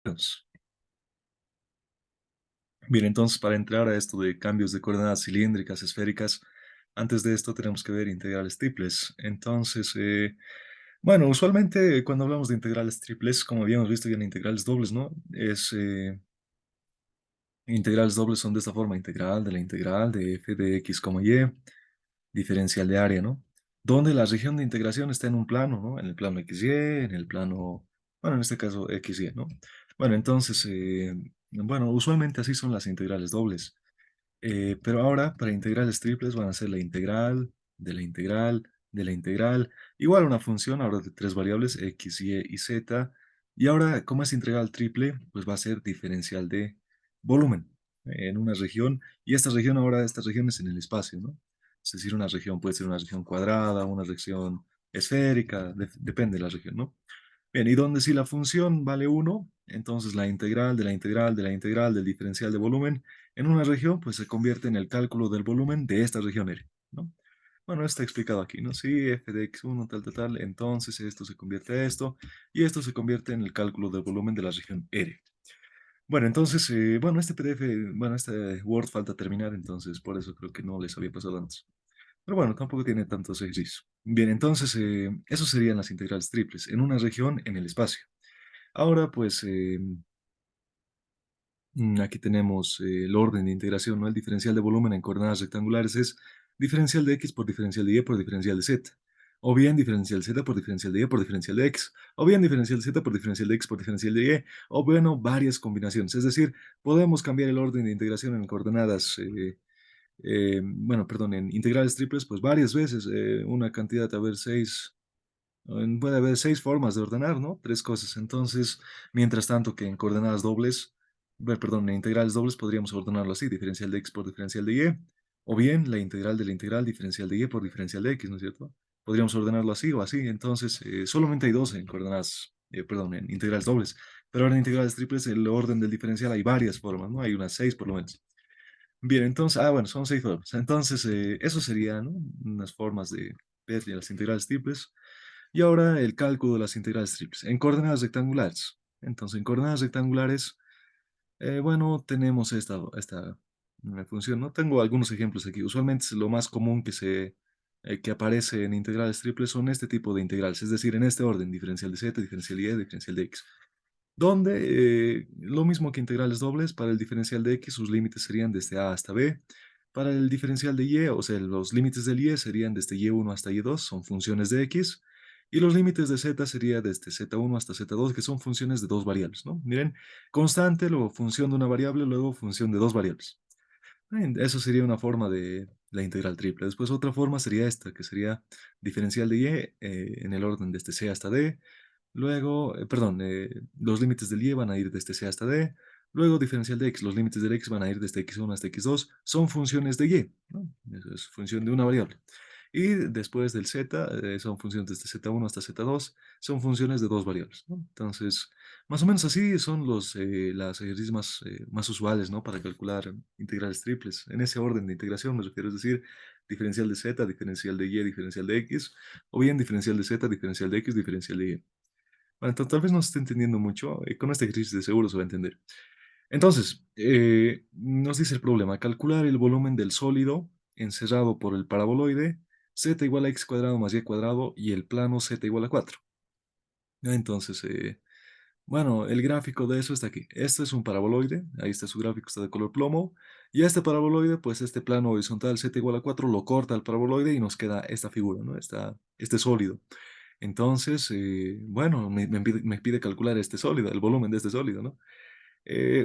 Pues, bien, entonces para entrar a esto de cambios de coordenadas cilíndricas, esféricas, antes de esto tenemos que ver integrales triples. Entonces, bueno, usualmente cuando hablamos de integrales triples, como habíamos visto ya en integrales dobles, ¿no? Integrales dobles son de esta forma: integral de la integral de f de x como y, diferencial de área, ¿no? Donde la región de integración está en un plano, ¿no? En el plano XY, en el plano, bueno, en este caso XY, ¿no? Bueno, entonces, bueno, usualmente así son las integrales dobles. Pero ahora para integrales triples van a ser la integral, de la integral, de la integral, igual una función ahora de tres variables, x, y z. Y ahora, como es integral triple, pues va a ser diferencial de volumen en una región. Y esta región ahora, esta región es en el espacio, ¿no? Es decir, una región puede ser una región cuadrada, una región esférica, depende de la región, ¿no? Bien, y donde si la función vale uno, entonces la integral de la integral de la integral del diferencial de volumen en una región, pues se convierte en el cálculo del volumen de esta región R, ¿no? Bueno, está explicado aquí, ¿no? Si f de x1 tal, tal, tal, entonces esto se convierte a esto, y esto se convierte en el cálculo del volumen de la región R. Bueno, entonces, bueno, este PDF, bueno, este Word falta terminar, entonces por eso creo que no les había pasado antes. Pero bueno, tampoco tiene tantos ejercicios. Bien, entonces, eso serían las integrales triples, en una región en el espacio. Ahora, pues, aquí tenemos el orden de integración, ¿no? El diferencial de volumen en coordenadas rectangulares es diferencial de x por diferencial de y por diferencial de z. O bien diferencial z por diferencial de y por diferencial de x. O bien diferencial z por diferencial de x por diferencial de y. O bueno, varias combinaciones. Es decir, podemos cambiar el orden de integración en coordenadas, bueno, perdón, en integrales triples, pues varias veces. Una cantidad, a ver, seis. Puede haber seis formas de ordenar, ¿no? Tres cosas. Entonces, mientras tanto que en coordenadas dobles, perdón, en integrales dobles podríamos ordenarlo así: diferencial de x por diferencial de y, o bien la integral de la integral diferencial de y por diferencial de x, ¿no es cierto? Podríamos ordenarlo así o así. Entonces, solamente hay dos en coordenadas, perdón, en integrales dobles. Pero ahora en integrales triples, el orden del diferencial hay varias formas, ¿no? Hay unas seis por lo menos. Bien, entonces, bueno, son seis formas. Entonces, eso serían, ¿no? Unas formas de ver las integrales triples. Y ahora el cálculo de las integrales triples en coordenadas rectangulares. Entonces, en coordenadas rectangulares, bueno, tenemos esta función, ¿no? Tengo algunos ejemplos aquí. Usualmente es lo más común que aparece en integrales triples son este tipo de integrales, es decir, en este orden: diferencial de z, diferencial de y, diferencial de x. Donde lo mismo que integrales dobles, para el diferencial de x sus límites serían desde a hasta b. Para el diferencial de y, o sea, los límites del y serían desde y1 hasta y2, son funciones de x. Y los límites de z sería desde z1 hasta z2, que son funciones de dos variables, ¿no? Miren, constante, luego función de una variable, luego función de dos variables. Bien, eso sería una forma de la integral triple. Después otra forma sería esta, que sería diferencial de y en el orden desde c hasta d. Luego, perdón, los límites del y van a ir desde c hasta d. Luego diferencial de x, los límites del x van a ir desde x1 hasta x2. Son funciones de y, ¿no? Eso es función de una variable. Y después del z, son funciones desde z1 hasta z2. Son funciones de dos variables, ¿no? Entonces, más o menos así son las ejercicios más usuales, ¿no? Para calcular integrales triples. En ese orden de integración me refiero, es decir, diferencial de z, diferencial de y, diferencial de x, o bien diferencial de z, diferencial de x, diferencial de y. Bueno, tal vez no se esté entendiendo mucho. Con este ejercicio de seguro se va a entender. Entonces, nos dice el problema: calcular el volumen del sólido encerrado por el paraboloide z igual a x cuadrado más y cuadrado y el plano z igual a 4. Entonces, bueno, el gráfico de eso está aquí. Este es un paraboloide, ahí está su gráfico, está de color plomo. Y a este paraboloide, pues este plano horizontal z igual a 4 lo corta el paraboloide y nos queda esta figura, ¿no? Este sólido. Entonces, bueno, me pide calcular este sólido, el volumen de este sólido, ¿no?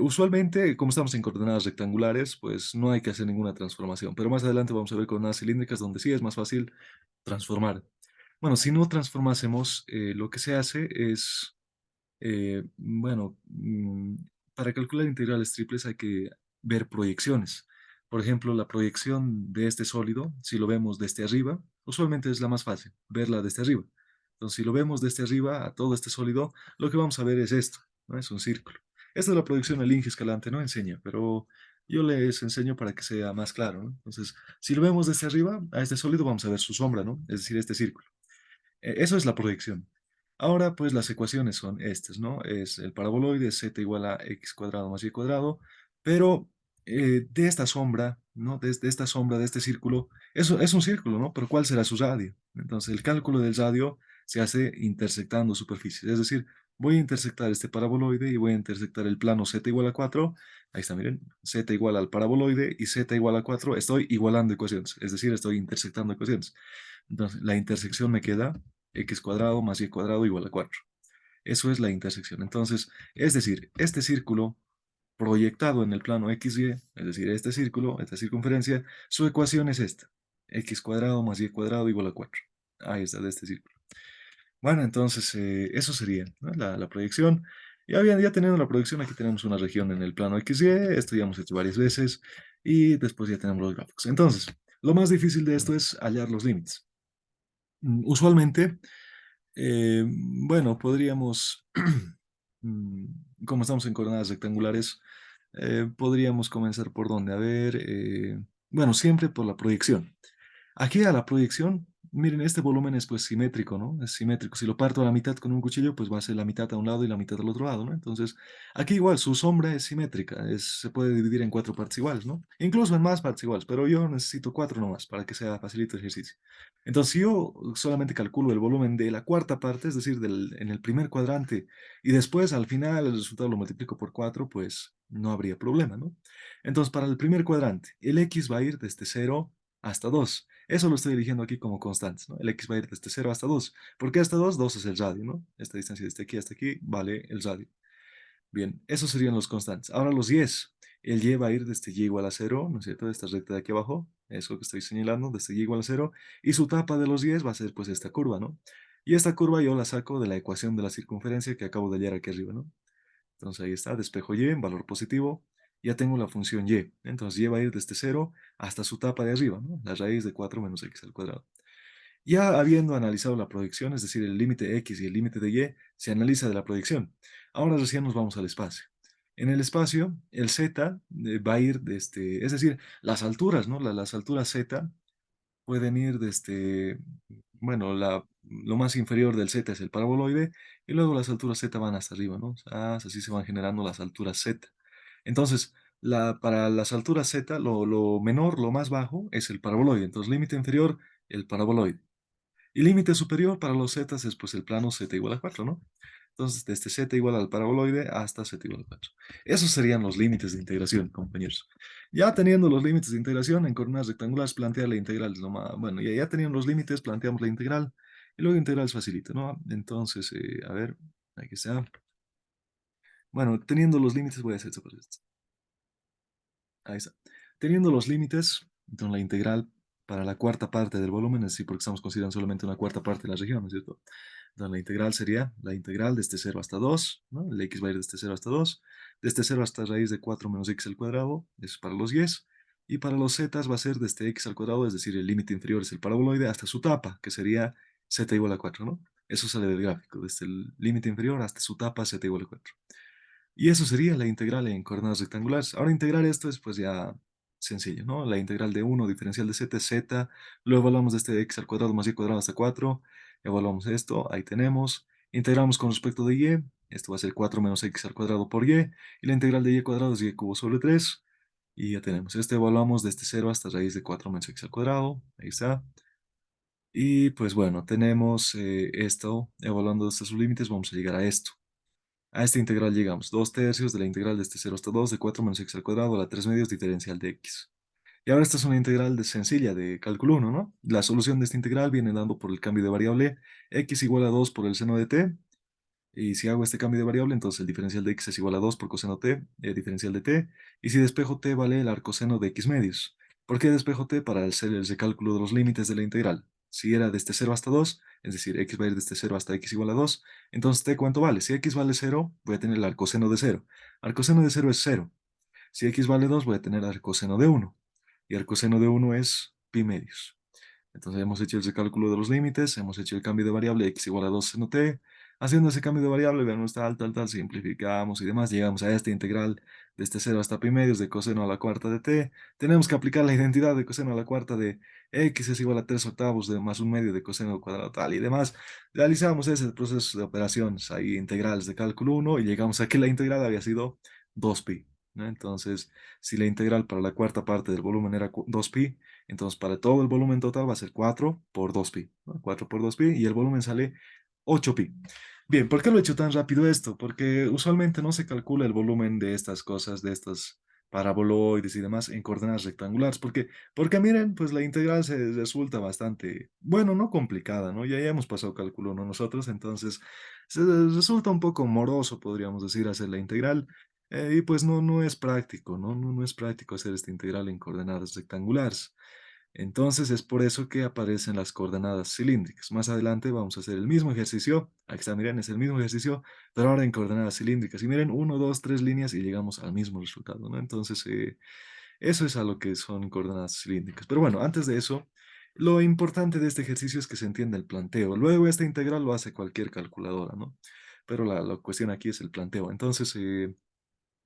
Usualmente, como estamos en coordenadas rectangulares, pues no hay que hacer ninguna transformación, pero más adelante vamos a ver coordenadas cilíndricas donde sí es más fácil transformar. Bueno, si no transformásemos, lo que se hace es, bueno, para calcular integrales triples hay que ver proyecciones. Por ejemplo, la proyección de este sólido, si lo vemos desde arriba, usualmente es la más fácil, verla desde arriba. Entonces, si lo vemos desde arriba a todo este sólido, lo que vamos a ver es esto, ¿no? Es un círculo. Esta es la proyección del Inge Escalante, no enseña, pero yo les enseño para que sea más claro, ¿no? Entonces, si lo vemos desde arriba, a este sólido vamos a ver su sombra, ¿no? Es decir, este círculo. Eso es la proyección. Ahora, pues las ecuaciones son estas, ¿no? Es el paraboloide z igual a x cuadrado más y cuadrado, pero de esta sombra, ¿no? Desde esta sombra de este círculo, eso es un círculo, ¿no? Pero ¿cuál será su radio? Entonces, el cálculo del radio se hace intersectando superficies, es decir, voy a intersectar este paraboloide y voy a intersectar el plano z igual a 4. Ahí está, miren, z igual al paraboloide y z igual a 4. Estoy igualando ecuaciones, es decir, estoy intersectando ecuaciones. Entonces, la intersección me queda x cuadrado más y cuadrado igual a 4. Eso es la intersección. Entonces, es decir, este círculo proyectado en el plano XY, es decir, este círculo, esta circunferencia, su ecuación es esta. X cuadrado más y cuadrado igual a 4. Ahí está, de este círculo. Bueno, entonces, eso sería, ¿no? La proyección. Ya teniendo la proyección, aquí tenemos una región en el plano XY, esto ya hemos hecho varias veces, y después ya tenemos los gráficos. Entonces, lo más difícil de esto es hallar los límites. Usualmente, bueno, podríamos, mm, como estamos en coordenadas rectangulares, podríamos comenzar por donde, a ver, bueno, siempre por la proyección. Aquí a la proyección, miren, este volumen es pues simétrico, ¿no? Es simétrico. Si lo parto a la mitad con un cuchillo, pues va a ser la mitad a un lado y la mitad al otro lado, ¿no? Entonces, aquí igual, su sombra es simétrica, se puede dividir en cuatro partes iguales, ¿no? Incluso en más partes iguales, pero yo necesito cuatro nomás para que sea facilito el ejercicio. Entonces, si yo solamente calculo el volumen de la cuarta parte, es decir, en el primer cuadrante, y después al final el resultado lo multiplico por cuatro, pues no habría problema, ¿no? Entonces, para el primer cuadrante, el x va a ir desde 0 hasta 2. Eso lo estoy eligiendo aquí como constantes, ¿no? El x va a ir desde 0 hasta 2. ¿Por qué hasta 2? 2 es el radio, ¿no? Esta distancia desde aquí hasta aquí vale el radio. Bien, esos serían los constantes. Ahora los y's. El y va a ir desde y igual a 0, ¿no es cierto? Esta recta de aquí abajo, eso que estoy señalando, desde y igual a 0. Y su tapa de los y's va a ser pues esta curva, ¿no? Y esta curva yo la saco de la ecuación de la circunferencia que acabo de hallar aquí arriba, ¿no? Entonces ahí está, despejo y, valor positivo. Ya tengo la función y. Entonces y va a ir desde 0 hasta su tapa de arriba, ¿no? La raíz de 4 menos x al cuadrado. Ya habiendo analizado la proyección, es decir, el límite x y el límite de y, se analiza de la proyección. Ahora recién nos vamos al espacio. En el espacio, el z va a ir desde, es decir, las alturas, ¿no? Las alturas z pueden ir desde, bueno, lo más inferior del z es el paraboloide, y luego las alturas z van hasta arriba, ¿no? Así se van generando las alturas z. Entonces, para las alturas z, lo menor, lo más bajo, es el paraboloide. Entonces, límite inferior, el paraboloide. Y límite superior para los z es pues el plano z igual a 4, ¿no? Entonces, desde z igual al paraboloide hasta z igual a 4. Esos serían los límites de integración, compañeros. Ya teniendo los límites de integración en coordenadas rectangulares, plantear la integral es lo más... Bueno, ya teniendo los límites, planteamos la integral. Y luego integral es facilito, ¿no? Entonces, a ver, aquí está. Bueno, teniendo los límites, voy a hacer esto. Ahí está. Teniendo los límites, entonces la integral para la cuarta parte del volumen, es decir, porque estamos considerando solamente una cuarta parte de la región, ¿no es cierto? Entonces la integral sería la integral desde 0 hasta 2, ¿no? El x va a ir desde 0 hasta 2, desde 0 hasta raíz de 4 menos x al cuadrado, eso es para los y's, y para los z's va a ser desde x al cuadrado, es decir, el límite inferior es el paraboloide, hasta su tapa, que sería z igual a 4, ¿no? Eso sale del gráfico, desde el límite inferior hasta su tapa, z igual a 4. Y eso sería la integral en coordenadas rectangulares. Ahora integrar esto es pues ya sencillo, ¿no? La integral de uno diferencial de z es z, luego evaluamos de este x al cuadrado más y cuadrado hasta 4, evaluamos esto, ahí tenemos, integramos con respecto de y, esto va a ser 4 menos x al cuadrado por y la integral de y cuadrado es y cubo sobre 3, y ya tenemos, este evaluamos desde 0 hasta raíz de 4 menos x al cuadrado, ahí está, y pues bueno, tenemos esto, evaluando estos límites, vamos a llegar a esto. A esta integral llegamos. 2 tercios de la integral de este 0 hasta 2 de 4 menos x al cuadrado a la 3 medios diferencial de x. Y ahora esta es una integral sencilla de cálculo 1, ¿no? La solución de esta integral viene dando por el cambio de variable x igual a 2 por el seno de t. Y si hago este cambio de variable, entonces el diferencial de x es igual a 2 por coseno t, diferencial de t. Y si despejo t vale el arcoseno de x medios. ¿Por qué despejo t? Para hacer el recálculo de los límites de la integral. Si era desde 0 hasta 2, es decir, x va a ir desde 0 hasta x igual a 2, entonces t ¿cuánto vale? Si x vale 0, voy a tener el arcoseno de 0. Arcoseno de 0 es 0. Si x vale 2, voy a tener arcoseno de 1. Y arcoseno de 1 es pi medios. Entonces hemos hecho el recálculo de los límites, hemos hecho el cambio de variable x igual a 2 seno t, Haciendo ese cambio de variable, vemos tal, simplificamos y demás, llegamos a esta integral de este 0 hasta pi medios de coseno a la cuarta de t. Tenemos que aplicar la identidad de coseno a la cuarta de x es igual a 3 octavos de más un medio de coseno al cuadrado tal y demás. Realizamos ese proceso de operaciones ahí integrales de cálculo uno y llegamos a que la integral había sido 2pi, ¿no? Entonces, si la integral para la cuarta parte del volumen era 2pi, entonces para todo el volumen total va a ser 4 por 2pi, ¿no? 4 por 2pi y el volumen sale 8pi. Bien, ¿por qué lo he hecho tan rápido esto? Porque usualmente no se calcula el volumen de estas cosas, de estas paraboloides y demás en coordenadas rectangulares, porque miren, pues la integral se resulta bastante, bueno, no complicada, ¿no? Ya hemos pasado cálculo uno nosotros, entonces se resulta un poco moroso, podríamos decir, hacer la integral, y pues no es práctico, ¿no? No es práctico hacer esta integral en coordenadas rectangulares. Entonces es por eso que aparecen las coordenadas cilíndricas. Más adelante vamos a hacer el mismo ejercicio. Aquí está, miren, es el mismo ejercicio, pero ahora en coordenadas cilíndricas. Y miren, uno, dos, tres líneas y llegamos al mismo resultado, ¿no? Entonces, eso es a lo que son coordenadas cilíndricas. Pero bueno, antes de eso, lo importante de este ejercicio es que se entienda el planteo. Luego esta integral lo hace cualquier calculadora, ¿no? Pero la cuestión aquí es el planteo. Entonces,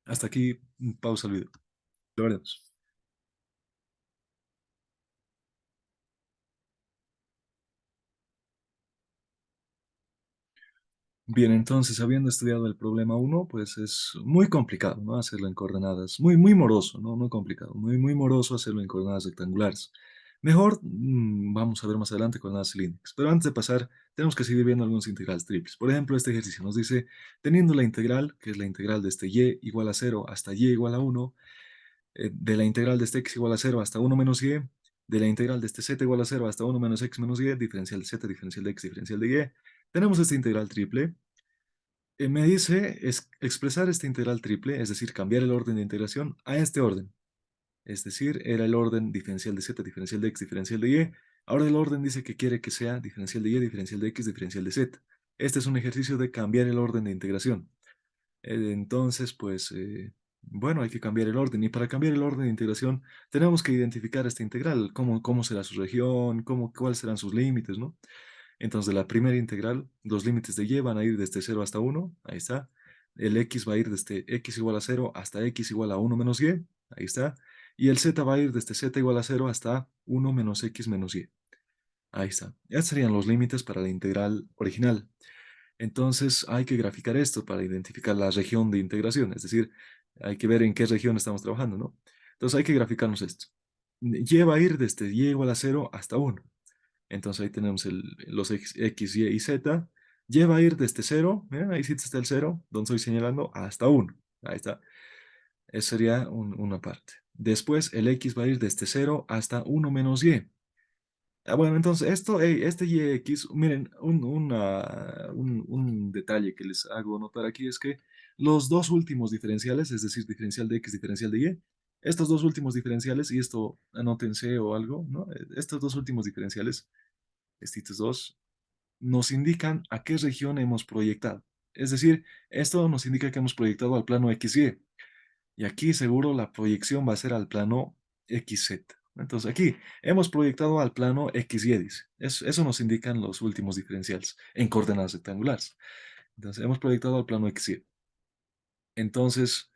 hasta aquí, pausa el video. Lo veremos. Bien, entonces, habiendo estudiado el problema uno, pues es muy complicado, ¿no? Hacerlo en coordenadas, muy moroso, ¿no? No complicado, muy moroso hacerlo en coordenadas rectangulares. Mejor, vamos a ver más adelante coordenadas cilíndricas. Pero antes de pasar, tenemos que seguir viendo algunos integrales triples. Por ejemplo, este ejercicio nos dice, teniendo la integral, que es la integral de este y igual a cero hasta y igual a uno, de la integral de este x igual a cero hasta uno menos y, de la integral de este z igual a cero hasta uno menos x menos y, diferencial de z, diferencial de x, diferencial de y, tenemos esta integral triple. Me dice expresar esta integral triple, es decir, cambiar el orden de integración a este orden. Es decir, era el orden diferencial de z, diferencial de x, diferencial de y. Ahora el orden dice que quiere que sea diferencial de y, diferencial de x, diferencial de z. Este es un ejercicio de cambiar el orden de integración. Entonces, pues, bueno, hay que cambiar el orden. Y para cambiar el orden de integración, tenemos que identificar esta integral, cómo será su región, cuáles serán sus límites, ¿no? Entonces, de la primera integral, los límites de y van a ir desde cero hasta uno, ahí está. El x va a ir desde x igual a cero hasta x igual a uno menos y, ahí está. Y el z va a ir desde z igual a cero hasta uno menos x menos y, ahí está. Estos serían los límites para la integral original. Entonces, hay que graficar esto para identificar la región de integración, es decir, hay que ver en qué región estamos trabajando, ¿no? Entonces, hay que graficarnos esto. Y va a ir desde y igual a cero hasta uno. Entonces ahí tenemos los x, y z. Y va a ir desde cero, miren, ahí sí está el cero, donde estoy señalando, hasta uno. Ahí está. Esa sería una parte. Después el x va a ir desde cero hasta uno menos y. Bueno, entonces esto, este yx, miren, un detalle que les hago notar aquí es que los dos últimos diferenciales, es decir, diferencial de x, diferencial de y, estos dos últimos diferenciales, y esto anótense o algo, ¿no? Estos dos últimos diferenciales, estos dos, nos indican a qué región hemos proyectado. Es decir, esto nos indica que hemos proyectado al plano XY. Y aquí seguro la proyección va a ser al plano XZ. Entonces aquí hemos proyectado al plano XY, dice. Eso nos indican los últimos diferenciales en coordenadas rectangulares. Entonces hemos proyectado al plano XY. Entonces,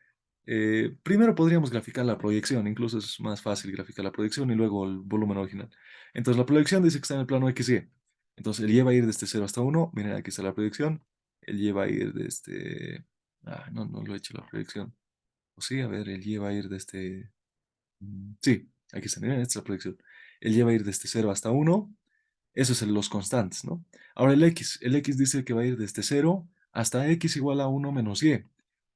primero podríamos graficar la proyección, incluso es más fácil graficar la proyección y luego el volumen original. Entonces la proyección dice que está en el plano XY. Entonces el Y va a ir desde cero hasta uno. Miren, aquí está la proyección. El Y va a ir desde... no lo he hecho la proyección. O sí, a ver, el Y va a ir desde... Sí, aquí está, miren, esta es la proyección. El Y va a ir desde cero hasta uno. Eso es los constantes, ¿no? Ahora el X dice que va a ir desde cero hasta X igual a uno menos Y.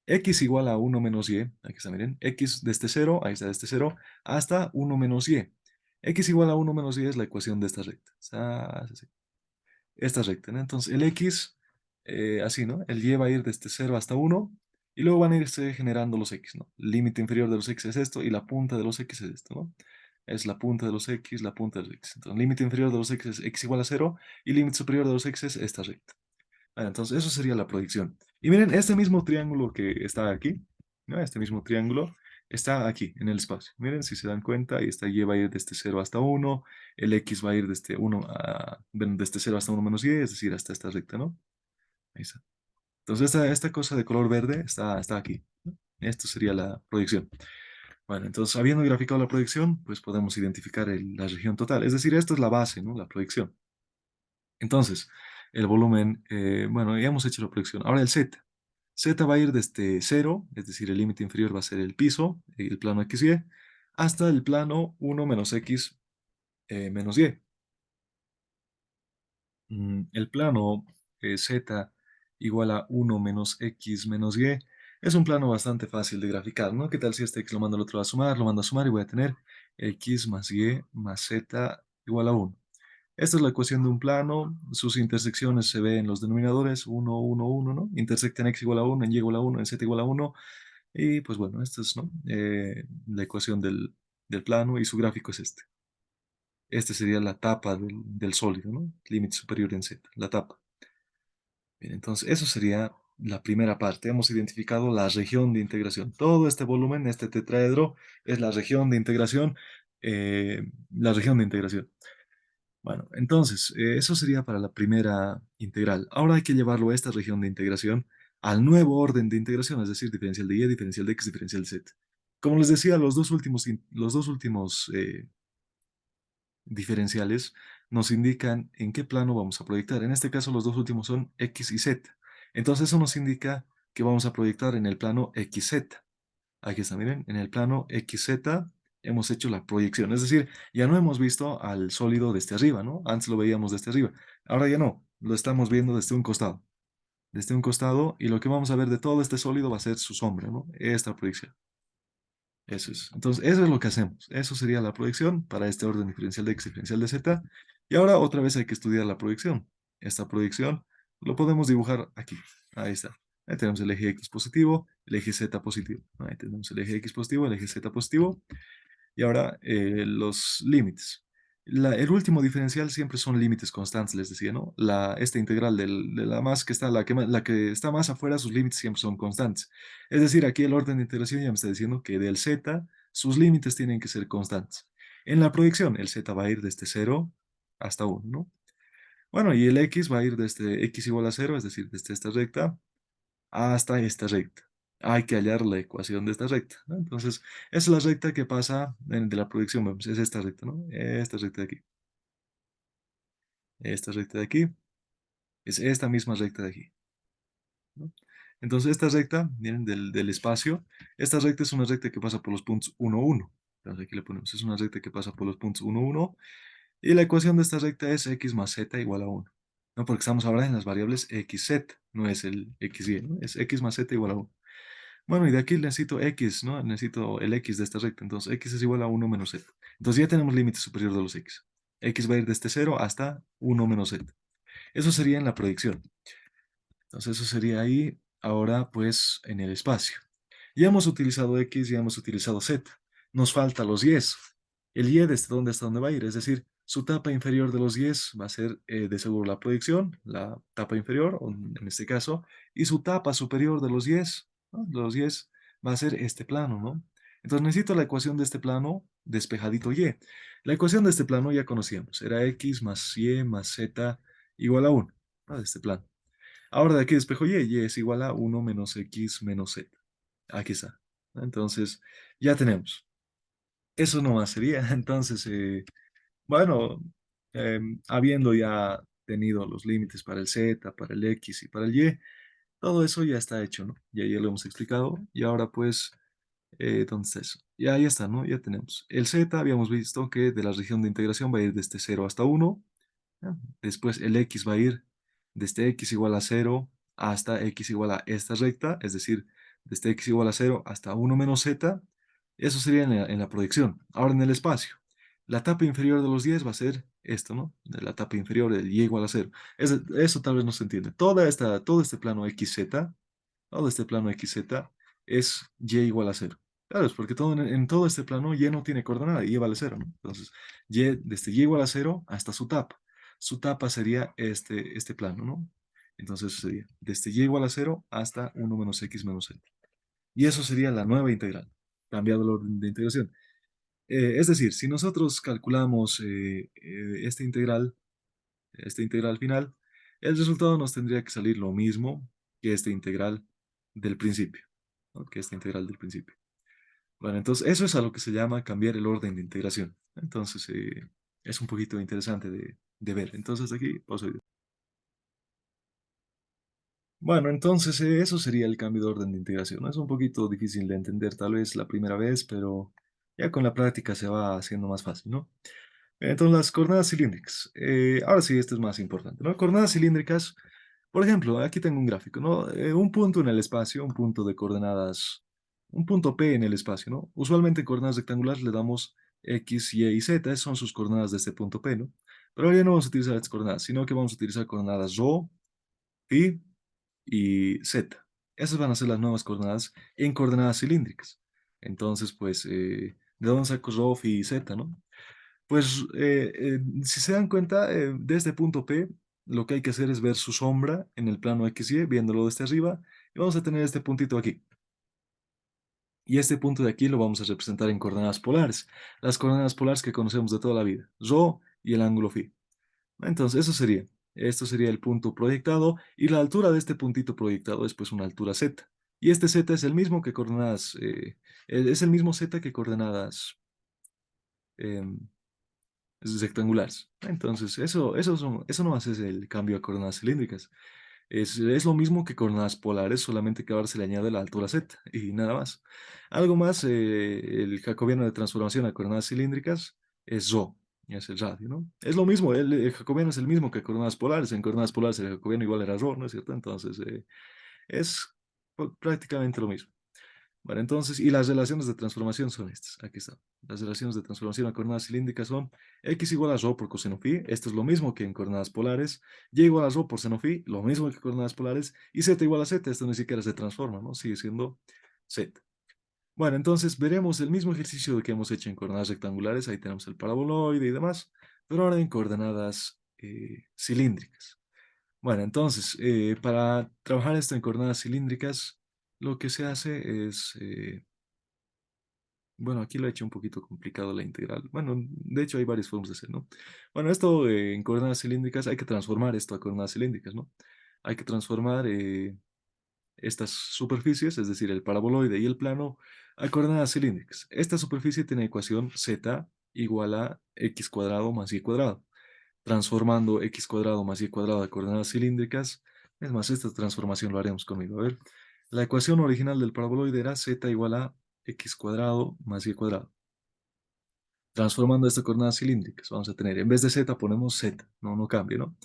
X igual a uno menos Y, aquí está, miren, X desde cero, ahí está, desde cero hasta uno menos Y. X igual a uno menos Y es la ecuación de esta recta. Sí, esta recta, ¿no? Entonces el X, así, ¿no? El Y va a ir desde cero hasta uno y luego van a irse generando los X, ¿no? El límite inferior de los X es esto y la punta de los X es esto, ¿no? Es la punta de los X, la punta de los X. Entonces, el límite inferior de los X es X igual a cero y el límite superior de los X es esta recta. Entonces, eso sería la proyección. Y miren, este mismo triángulo que está aquí, ¿no? Este mismo triángulo está aquí, en el espacio. Miren, si se dan cuenta, ahí está Y va a ir desde cero hasta uno, el X va a ir desde uno a, bueno, desde cero hasta uno menos Y, es decir, hasta esta recta, ¿no? Ahí está. Entonces esta cosa de color verde está aquí, ¿no? Esto sería la proyección. Bueno, entonces habiendo graficado la proyección, pues podemos identificar la región total. Es decir, esto es la base, ¿no? La proyección. Entonces, el volumen, bueno, ya hemos hecho la proyección. Ahora el Z. Z va a ir desde cero, es decir, el límite inferior va a ser el piso, el plano XY, hasta el plano 1 - X -Y. El plano Z igual a 1 - X -Y es un plano bastante fácil de graficar, ¿no? ¿Qué tal si este X lo mando al otro a sumar? Lo mando a sumar y voy a tener X más Y más Z igual a 1. Esta es la ecuación de un plano, sus intersecciones se ven en los denominadores, 1, 1, 1, ¿no? Intersecta en X igual a 1, en Y igual a 1, en Z igual a 1, y pues bueno, esta es, ¿no? La ecuación del plano y su gráfico es este. Este sería la tapa del sólido, ¿no? Límite superior en Z, la tapa. Bien, entonces eso sería la primera parte. Hemos identificado la región de integración. Todo este volumen, este tetraedro, es la región de integración. La región de integración. Bueno, entonces, eso sería para la primera integral. Ahora hay que llevarlo a esta región de integración al nuevo orden de integración, es decir, diferencial de y, diferencial de x, diferencial de z. Como les decía, los dos últimos diferenciales nos indican en qué plano vamos a proyectar. En este caso, los dos últimos son x y z. Entonces, eso nos indica que vamos a proyectar en el plano xz. Aquí está, miren, en el plano XZ hemos hecho la proyección, es decir, ya no hemos visto al sólido desde arriba, ¿no? Antes lo veíamos desde arriba, ahora ya no, lo estamos viendo desde un costado, y lo que vamos a ver de todo este sólido va a ser su sombra, ¿no? Esta proyección, eso es. Entonces, eso es lo que hacemos, eso sería la proyección para este orden diferencial de X, diferencial de Z, y ahora otra vez hay que estudiar la proyección. Esta proyección lo podemos dibujar aquí, ahí está. Ahí tenemos el eje X positivo, el eje Z positivo. Ahí tenemos el eje X positivo, el eje Z positivo. Y ahora los límites. El último diferencial siempre son límites constantes, les decía, ¿no? Esta integral de la más que está, la que está más afuera, sus límites siempre son constantes. Es decir, aquí el orden de integración ya me está diciendo que del z, sus límites tienen que ser constantes. En la proyección, el z va a ir desde cero hasta 1, ¿no? Bueno, y el x va a ir desde x igual a cero, es decir, desde esta recta hasta esta recta. Hay que hallar la ecuación de esta recta, ¿no? Entonces, esa es la recta que pasa de la proyección, vamos, es esta recta, ¿no? Esta recta de aquí. Esta recta de aquí es esta misma recta de aquí, ¿no? Entonces, esta recta, miren, del espacio, esta recta es una recta que pasa por los puntos 1, 1. Entonces, aquí le ponemos, es una recta que pasa por los puntos 1, 1. Y la ecuación de esta recta es x más z igual a 1. ¿No? Porque estamos ahora en las variables x, z, no es el x, y, ¿no? Es x más z igual a 1. Bueno, y de aquí necesito x, ¿no? Necesito el x de esta recta. Entonces, x es igual a 1 menos z. Entonces, ya tenemos límite superior de los x. X va a ir desde 0 hasta 1 menos z. Eso sería en la proyección. Entonces, eso sería ahí, ahora, pues, en el espacio. Ya hemos utilizado x, ya hemos utilizado z. Nos falta los y's. El y desde dónde hasta dónde va a ir. Es decir, su tapa inferior de los y's va a ser de seguro la proyección, la tapa inferior, o en este caso, y su tapa superior de los y's, ¿no? De los y's va a ser este plano, ¿no? Entonces necesito la ecuación de este plano despejadito y. La ecuación de este plano ya conocíamos. Era x más y más z igual a 1, ¿no? De este plano. Ahora de aquí despejo y es igual a 1 menos x menos z. Aquí está, ¿no? Entonces, ya tenemos. Eso nomás sería. Entonces, bueno, habiendo ya tenido los límites para el z, para el x y para el y, todo eso ya está hecho, ¿no? Ya lo hemos explicado. Y ahora, pues, ¿dónde está eso? Ya, ahí está, ¿no? Ya tenemos. El z, habíamos visto que de la región de integración va a ir desde 0 hasta 1. ¿Ya? Después el x va a ir desde x igual a 0 hasta x igual a esta recta, es decir, desde x igual a 0 hasta 1 menos z. Eso sería en la proyección. Ahora en el espacio. La tapa inferior de los 10 va a ser esto, ¿no? De la tapa inferior del y igual a 0. Eso tal vez no se entiende. Todo este plano xz, todo este plano xz es y igual a 0. Claro, es porque en todo este plano y no tiene coordenada, y vale 0, ¿no? Entonces, desde y igual a 0 hasta su tapa. Su tapa sería este plano, ¿no? Entonces eso sería desde y igual a 0 hasta 1 menos x menos z. Y eso sería la nueva integral, cambiado el orden de integración. Es decir, si nosotros calculamos esta integral final, el resultado nos tendría que salir lo mismo que este integral del principio, ¿no? Que este integral del principio. Bueno, entonces eso es a lo que se llama cambiar el orden de integración. Entonces, es un poquito interesante de ver. Entonces aquí pausa video. Bueno, entonces eso sería el cambio de orden de integración, ¿no? Es un poquito difícil de entender tal vez la primera vez, pero ya con la práctica se va haciendo más fácil, ¿no? Entonces, las coordenadas cilíndricas. Ahora sí, esto es más importante, ¿no? Coordenadas cilíndricas, por ejemplo, aquí tengo un gráfico, ¿no? Un punto en el espacio, un punto de coordenadas, un punto P en el espacio, ¿no? Usualmente en coordenadas rectangulares le damos X, Y y Z, esas son sus coordenadas de este punto P, ¿no? Pero ahora ya no vamos a utilizar estas coordenadas, sino que vamos a utilizar coordenadas ρ, phi y Z. Esas van a ser las nuevas coordenadas en coordenadas cilíndricas. Entonces, pues, ¿de dónde saco ρ, phi y Z, no? Pues, si se dan cuenta, de este punto P, lo que hay que hacer es ver su sombra en el plano XY, viéndolo desde arriba, y vamos a tener este puntito aquí. Y este punto de aquí lo vamos a representar en coordenadas polares, las coordenadas polares que conocemos de toda la vida, ρ y el ángulo phi. Entonces, eso sería. Esto sería el punto proyectado y la altura de este puntito proyectado es pues una altura z. Y este z es el mismo que coordenadas, es el mismo z que coordenadas em, rectangulares. Entonces, eso no hace el cambio a coordenadas cilíndricas. Es lo mismo que coordenadas polares, solamente que ahora se le añade la altura z y nada más. Algo más, el jacobiano de transformación a coordenadas cilíndricas es rho, es el radio, ¿no? Es lo mismo, el jacobiano es el mismo que coordenadas polares. En coordenadas polares el jacobiano igual era rho, ¿no es cierto? Entonces, es prácticamente lo mismo. Vale, entonces, y las relaciones de transformación son estas. Aquí están. Las relaciones de transformación a coordenadas cilíndricas son x igual a rho por coseno phi. Esto es lo mismo que en coordenadas polares. Y igual a rho por seno phi. Lo mismo que coordenadas polares. Y z igual a z. Esto ni siquiera se transforma, ¿no? Sigue siendo z. Bueno, entonces veremos el mismo ejercicio que hemos hecho en coordenadas rectangulares. Ahí tenemos el paraboloide y demás. Pero ahora en coordenadas cilíndricas. Bueno, entonces, para trabajar esto en coordenadas cilíndricas, lo que se hace es, bueno, aquí lo he hecho un poquito complicado la integral. Bueno, de hecho hay varias formas de hacer, ¿no? Bueno, esto en coordenadas cilíndricas hay que transformar esto a coordenadas cilíndricas, ¿no? Hay que transformar estas superficies, es decir, el paraboloide y el plano, a coordenadas cilíndricas. Esta superficie tiene ecuación z igual a x cuadrado más y cuadrado. Transformando x cuadrado más y cuadrado a coordenadas cilíndricas. Es más, esta transformación lo haremos conmigo. A ver, la ecuación original del paraboloide era z igual a x cuadrado más y cuadrado. Transformando esta coordenadas cilíndricas, vamos a tener, en vez de z ponemos z, no cambia, ¿no?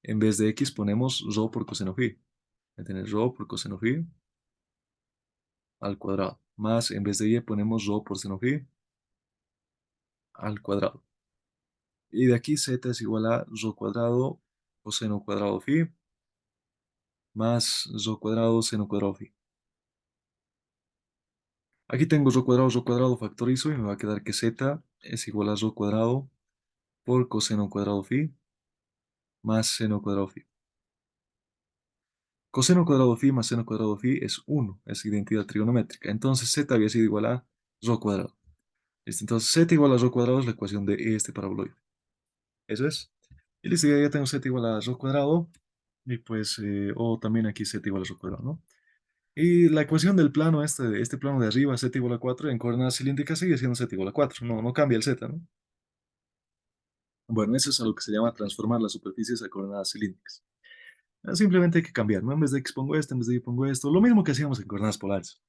En vez de x ponemos rho por coseno phi. Voy a tener rho por coseno phi al cuadrado. Más, en vez de y ponemos rho por seno phi al cuadrado. Y de aquí z es igual a rho cuadrado coseno cuadrado phi más rho cuadrado seno cuadrado phi. Aquí tengo rho cuadrado factorizo y me va a quedar que z es igual a rho cuadrado por coseno cuadrado phi más seno cuadrado phi. Coseno cuadrado phi más seno cuadrado phi es 1, es identidad trigonométrica. Entonces z había sido igual a rho cuadrado. ¿Listo? Entonces z igual a rho cuadrado es la ecuación de este paraboloide. Eso es. Y listo, ya tengo z igual a rho cuadrado. Y pues, o también aquí z igual a rho cuadrado, ¿no? Y la ecuación del plano este plano de arriba, z igual a 4, en coordenadas cilíndricas sigue siendo z igual a 4. No cambia el z, ¿no? Bueno, eso es a lo que se llama transformar las superficies a coordenadas cilíndricas. Simplemente hay que cambiar, ¿no? En vez de x pongo esto, en vez de y pongo esto, lo mismo que hacíamos en coordenadas polares.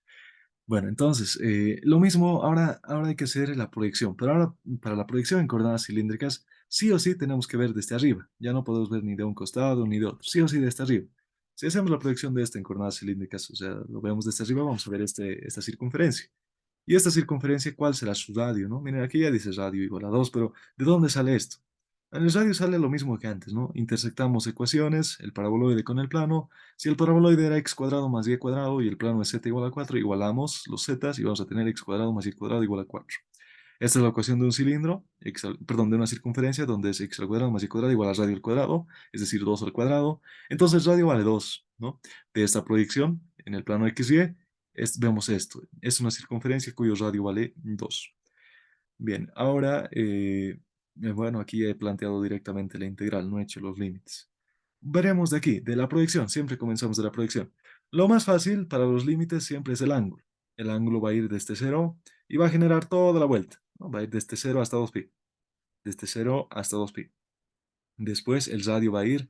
Bueno, entonces, lo mismo, ahora hay que hacer la proyección, pero ahora para la proyección en coordenadas cilíndricas, sí o sí tenemos que ver desde arriba, ya no podemos ver ni de un costado ni de otro, sí o sí desde arriba. Si hacemos la proyección de este en coordenadas cilíndricas, o sea, lo vemos desde arriba, vamos a ver esta circunferencia. Y esta circunferencia, ¿cuál será su radio, no? Miren, aquí ya dice radio igual a 2, pero ¿de dónde sale esto? En el radio sale lo mismo que antes, ¿no? Intersectamos ecuaciones, el paraboloide con el plano. Si el paraboloide era x cuadrado más y cuadrado y el plano es z igual a 4, igualamos los z y vamos a tener x cuadrado más y cuadrado igual a 4. Esta es la ecuación de un cilindro, perdón, de una circunferencia donde es x al cuadrado más y cuadrado igual a radio al cuadrado, es decir, 2 al cuadrado. Entonces radio vale 2, ¿no? De esta proyección en el plano XY, vemos esto. Es una circunferencia cuyo radio vale 2. Bien, ahora, bueno, aquí he planteado directamente la integral, no he hecho los límites. veremos de aquí, de la proyección, siempre comenzamos de la proyección. Lo más fácil para los límites siempre es el ángulo. El ángulo va a ir desde cero y va a generar toda la vuelta, ¿no? Va a ir desde cero hasta 2pi, desde cero hasta 2pi. Después el radio va a ir,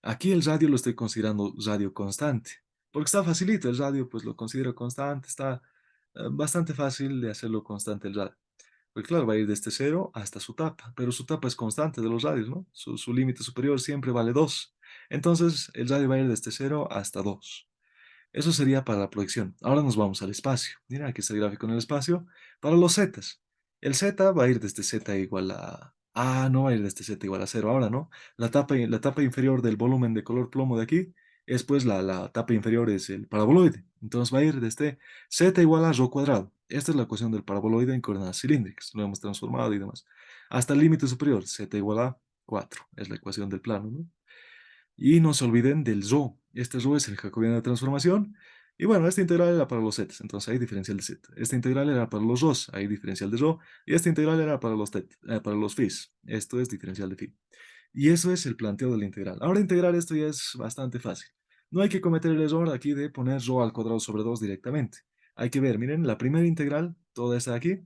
aquí el radio lo estoy considerando radio constante, porque está facilito, el radio pues lo considero constante, está bastante fácil de hacerlo constante el radio. Pues claro, va a ir desde cero hasta su tapa, pero su tapa es constante de los radios, ¿no? Su límite superior siempre vale 2. Entonces, el radio va a ir desde cero hasta 2. Eso sería para la proyección. Ahora nos vamos al espacio. Mira, aquí está el gráfico en el espacio. Para los zetas. El z va a ir desde z igual a... Ah, no va a ir desde z igual a cero. Ahora, ¿no? La tapa inferior del volumen de color plomo de aquí es pues la tapa inferior es el paraboloide. Entonces va a ir desde z igual a rho cuadrado. Esta es la ecuación del paraboloide en coordenadas cilíndricas. Lo hemos transformado y demás. Hasta el límite superior, z igual a 4. Es la ecuación del plano, ¿no? Y no se olviden del rho. Este rho es el jacobiano de transformación. Y bueno, esta integral era para los zetas, entonces hay diferencial de z. Esta integral era para los rhos, hay diferencial de rho. Y esta integral era para los, para los phis. Esto es diferencial de phi. Y eso es el planteo de la integral. Ahora integrar esto ya es bastante fácil. No hay que cometer el error aquí de poner rho al cuadrado sobre 2 directamente. Hay que ver, miren, la primera integral, toda esta de aquí,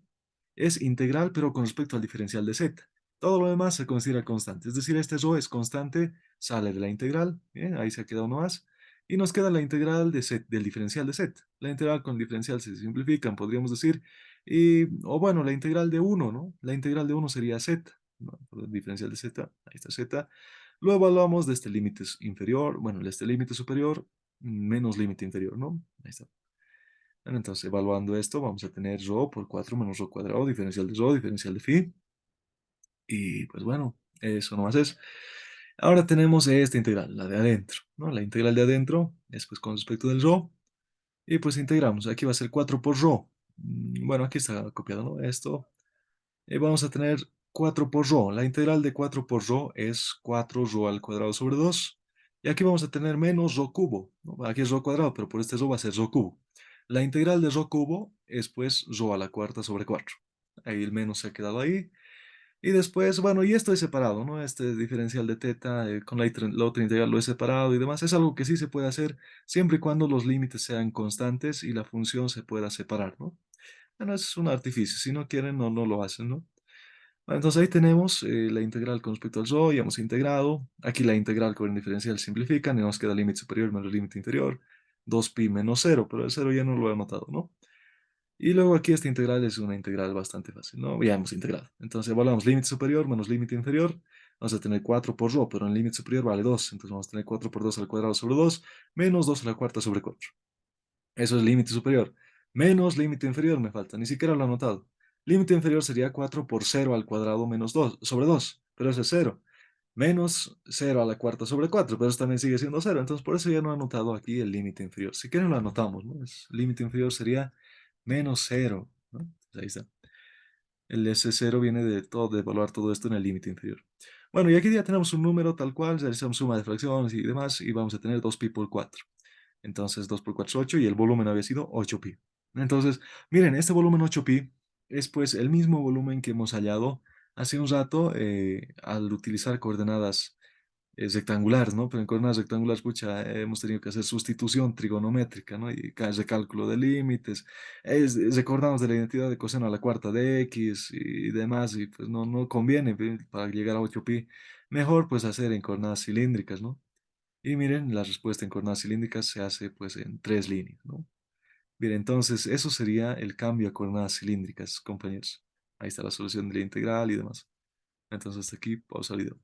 es integral pero con respecto al diferencial de z. Todo lo demás se considera constante. Es decir, este rho es constante, sale de la integral, bien, ahí se ha quedado uno más, y nos queda la integral de z, del diferencial de z. La integral con el diferencial se simplifican, podríamos decir, y, o bueno, la integral de uno, ¿no? La integral de uno sería z, ¿no? Por el diferencial de z, ahí está z. Lo evaluamos de este límite inferior, bueno, de este límite superior menos límite inferior, ¿no? Ahí está. Bueno, entonces, evaluando esto, vamos a tener rho por 4 menos rho cuadrado, diferencial de rho, diferencial de phi. Y pues bueno, eso nomás es. Ahora tenemos esta integral, la de adentro, ¿no? La integral de adentro es pues con respecto del rho. Y pues integramos. Aquí va a ser 4 por rho. Bueno, aquí está copiado, ¿no? Esto. Vamos a tener 4 por rho. La integral de 4 por rho es 4 rho al cuadrado sobre 2. Y aquí vamos a tener menos rho cubo, ¿no? Aquí es rho cuadrado, pero por este rho va a ser rho cubo. La integral de rho cubo es pues rho a la cuarta sobre 4. Ahí el menos se ha quedado ahí. Y después, bueno, y esto es separado, ¿no? Este diferencial de teta con la otra integral lo he separado y demás. Es algo que sí se puede hacer siempre y cuando los límites sean constantes y la función se pueda separar, ¿no? Bueno, es un artificio. Si no quieren, no lo hacen, ¿no? Bueno, entonces ahí tenemos la integral con respecto al rho, ya hemos integrado. Aquí la integral con el diferencial simplifican y nos queda límite superior menos límite inferior. 2pi menos cero, pero el cero ya no lo he anotado, ¿no? Y luego aquí esta integral es una integral bastante fácil, ¿no? Ya hemos integrado. Entonces evaluamos límite superior menos límite inferior. Vamos a tener 4 por rho, pero en el límite superior vale 2. Entonces vamos a tener 4 por 2 al cuadrado sobre 2 menos 2 a la cuarta sobre 4. Eso es límite superior. Menos límite inferior me falta, ni siquiera lo he anotado. Límite inferior sería 4 por cero al cuadrado menos 2 sobre 2, pero eso es cero. Menos cero a la cuarta sobre 4, pero eso también sigue siendo cero. Entonces por eso ya no he anotado aquí el límite inferior. Si quieren lo anotamos, ¿no? Límite inferior sería menos cero, ¿no? Ahí está. El S0 viene de todo, de evaluar todo esto en el límite inferior. Bueno, y aquí ya tenemos un número tal cual, realizamos suma de fracciones y demás, y vamos a tener 2pi por 4. Entonces 2 por 4 es 8 y el volumen había sido 8pi. Entonces, miren, este volumen 8pi es pues el mismo volumen que hemos hallado hace un rato al utilizar coordenadas rectangulares, ¿no? Pero en coordenadas rectangulares, pucha, hemos tenido que hacer sustitución trigonométrica, ¿no? Y recálculo de límites. Recordamos de la identidad de coseno a la cuarta de x y demás, y pues no conviene para llegar a 8pi. Mejor pues hacer en coordenadas cilíndricas, ¿no? Y miren, la respuesta en coordenadas cilíndricas se hace pues en 3 líneas, ¿no? Bien, entonces eso sería el cambio a coordenadas cilíndricas, compañeros. Ahí está la solución de la integral y demás. Entonces hasta aquí pausa video.